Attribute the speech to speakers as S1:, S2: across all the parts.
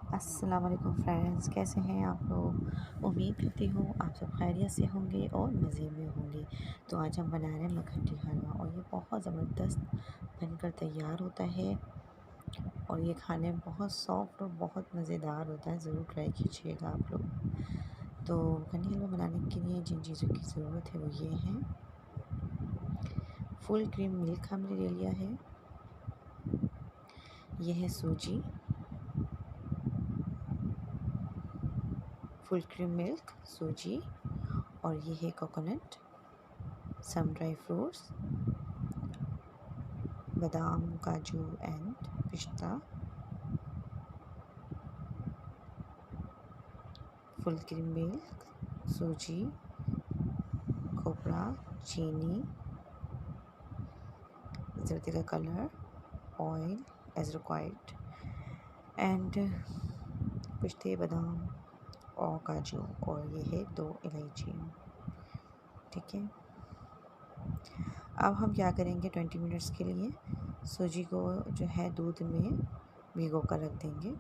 S1: अस्सलाम वालेकुम फ्रेंड्स, कैसे हैं आप लोग। उम्मीद करती हूँ आप सब खैरियत से होंगे और मज़े में होंगे। तो आज हम बना रहे हैं मक्खन हलवा और ये बहुत ज़बरदस्त बनकर तैयार होता है और ये खाने में बहुत सॉफ्ट और बहुत मज़ेदार होता है। ज़रूर ट्राई कीजिएगा आप लोग। तो मक्खन हलवा बनाने के लिए जिन चीज़ों की ज़रूरत है वो ये हैं। फुल क्रीम मिल्क हमने ले लिया है। ये है सूजी, फुल क्रीम मिल्क, सूजी, और ये है कोकोनट, सम ड्राई फ्रूट्स, बादाम, काजू एंड पिस्ता, फुल क्रीम मिल्क, सूजी, खोपरा, चीनी, जर्दे का colour, oil as required and पिस्ते, बादाम और काजू, और ये है 2 इलायची। ठीक है, अब हम क्या करेंगे, 20 मिनट्स के लिए सूजी को जो है दूध में भिगो कर रख देंगे।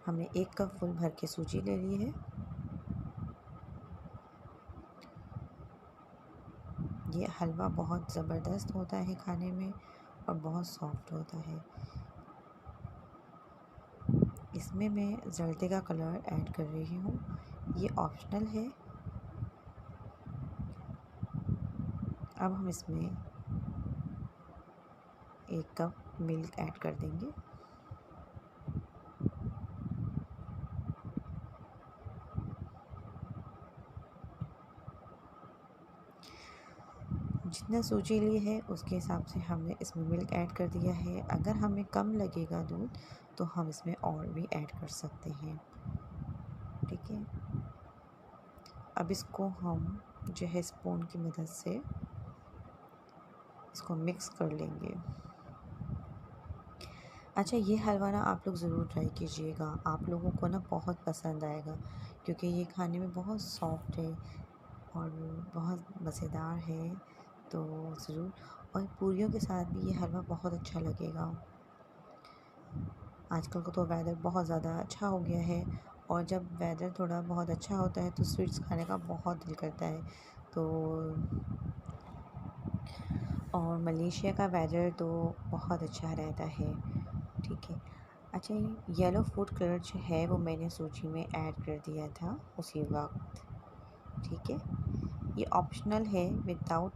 S1: हमने 1 कप फुल भर के सूजी ले ली है। ये हलवा बहुत ज़बरदस्त होता है खाने में और बहुत सॉफ्ट होता है। इसमें मैं जर्दे का कलर ऐड कर रही हूँ, ये ऑप्शनल है। अब हम इसमें 1 कप मिल्क ऐड कर देंगे। जितना सूजी ली है उसके हिसाब से हमने इसमें मिल्क ऐड कर दिया है। अगर हमें कम लगेगा दूध तो हम इसमें और भी ऐड कर सकते हैं। ठीक है, अब इसको हम जो है स्पून की मदद से इसको मिक्स कर लेंगे। अच्छा, ये हलवा ना आप लोग ज़रूर ट्राई कीजिएगा, आप लोगों को ना बहुत पसंद आएगा क्योंकि ये खाने में बहुत सॉफ्ट है और बहुत मज़ेदार है। तो ज़रूर, और पूरियों के साथ भी ये हलवा बहुत अच्छा लगेगा। आजकल को तो वेदर बहुत ज़्यादा अच्छा हो गया है और जब वेदर थोड़ा बहुत अच्छा होता है तो स्वीट्स खाने का बहुत दिल करता है। तो और मलेशिया का वेदर तो बहुत अच्छा रहता है। ठीक है, अच्छा, येलो फूड कलर जो है वो मैंने सूजी में ऐड कर दिया था उसी वक्त। ठीक है, ये ऑप्शनल है, विदाउट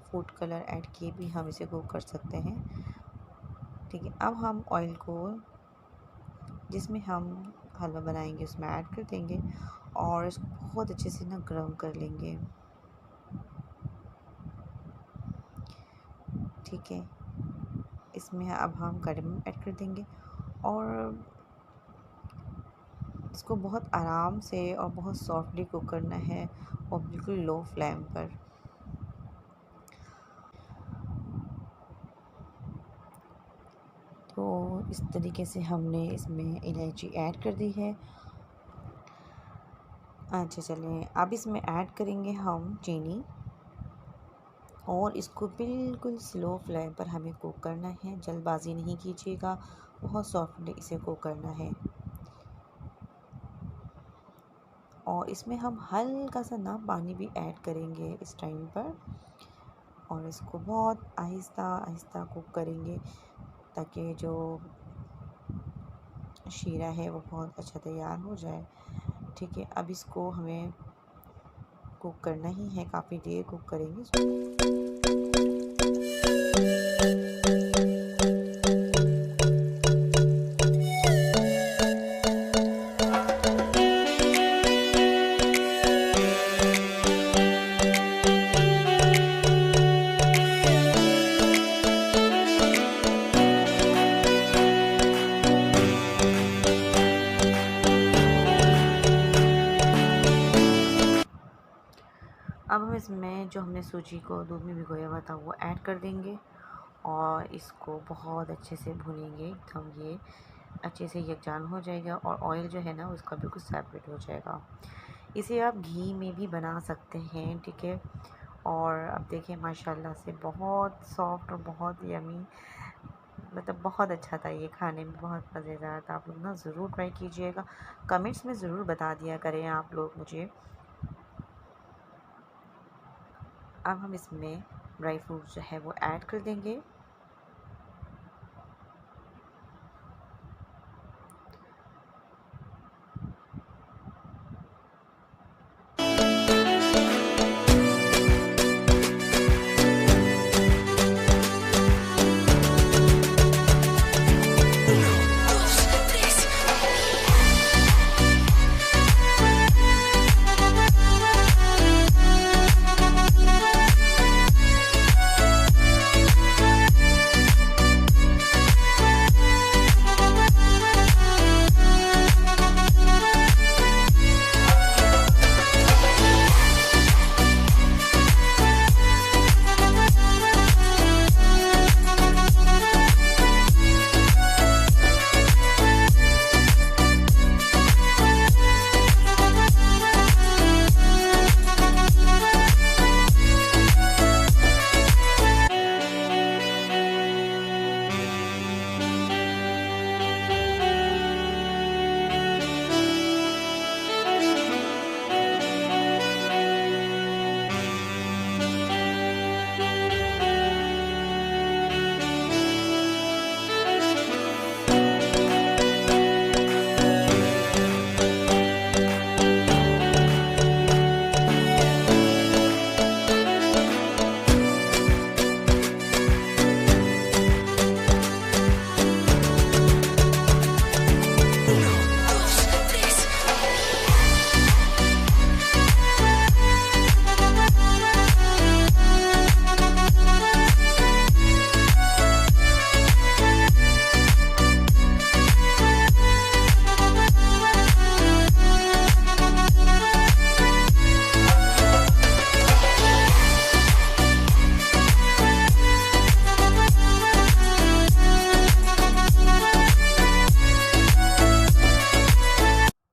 S1: फूड कलर ऐड किए भी हम इसे कुक कर सकते हैं। ठीक है, अब हम ऑयल को जिसमें हम हलवा बनाएंगे उसमें ऐड कर देंगे और इसको बहुत अच्छे से ना गर्म कर लेंगे। ठीक है, इसमें अब हम कड़म ऐड कर देंगे और इसको बहुत आराम से और बहुत सॉफ्टली कुक करना है और बिल्कुल लो फ्लेम पर। तो इस तरीके से हमने इसमें इलायची ऐड कर दी है। अच्छा, चलें, अब इसमें ऐड करेंगे हम चीनी और इसको बिल्कुल स्लो फ्लेम पर हमें कुक करना है। जल्दबाजी नहीं कीजिएगा, बहुत सॉफ्टली इसे कुक करना है। और इसमें हम हल्का सा ना पानी भी ऐड करेंगे इस टाइम पर और इसको बहुत आहिस्ता आहिस्ता कुक करेंगे ताकि जो शीरा है वो बहुत अच्छा तैयार हो जाए। ठीक है, अब इसको हमें कुक करना ही है, काफ़ी देर कुक करेंगे इसको। अब हम इसमें जो हमने सूजी को दूध में भिगोया हुआ था वो ऐड कर देंगे और इसको बहुत अच्छे से भूनेंगे एकदम, ये अच्छे से यकजान हो जाएगा और ऑयल जो है ना उसका बिल्कुल सेपरेट हो जाएगा। इसे आप घी में भी बना सकते हैं। ठीक है, और अब देखिए माशाल्लाह से बहुत सॉफ्ट और बहुत यमी मतलब बहुत अच्छा था, ये खाने में बहुत मज़ेदार था। आप लोग ना ज़रूर ट्राई कीजिएगा, कमेंट्स में ज़रूर बता दिया करें आप लोग मुझे। अब हम इसमें ड्राई फ्रूट्स जो है वो ऐड कर देंगे।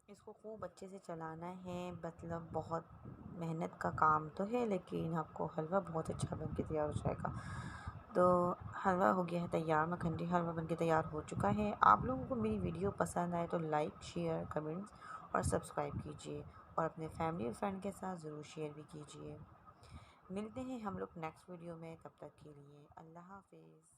S1: इसको खूब अच्छे से चलाना है, मतलब बहुत मेहनत का काम तो है, लेकिन आपको हलवा बहुत अच्छा बन के तैयार हो जाएगा। तो हलवा हो गया है तैयार, मखनी हलवा बन के तैयार हो चुका है। आप लोगों को मेरी वीडियो पसंद आए तो लाइक, शेयर, कमेंट्स और सब्सक्राइब कीजिए, और अपने फैमिली और फ्रेंड के साथ ज़रूर शेयर भी कीजिए। मिलते हैं हम लोग नेक्स्ट वीडियो में, तब तक के लिए अल्लाह हाफिज़।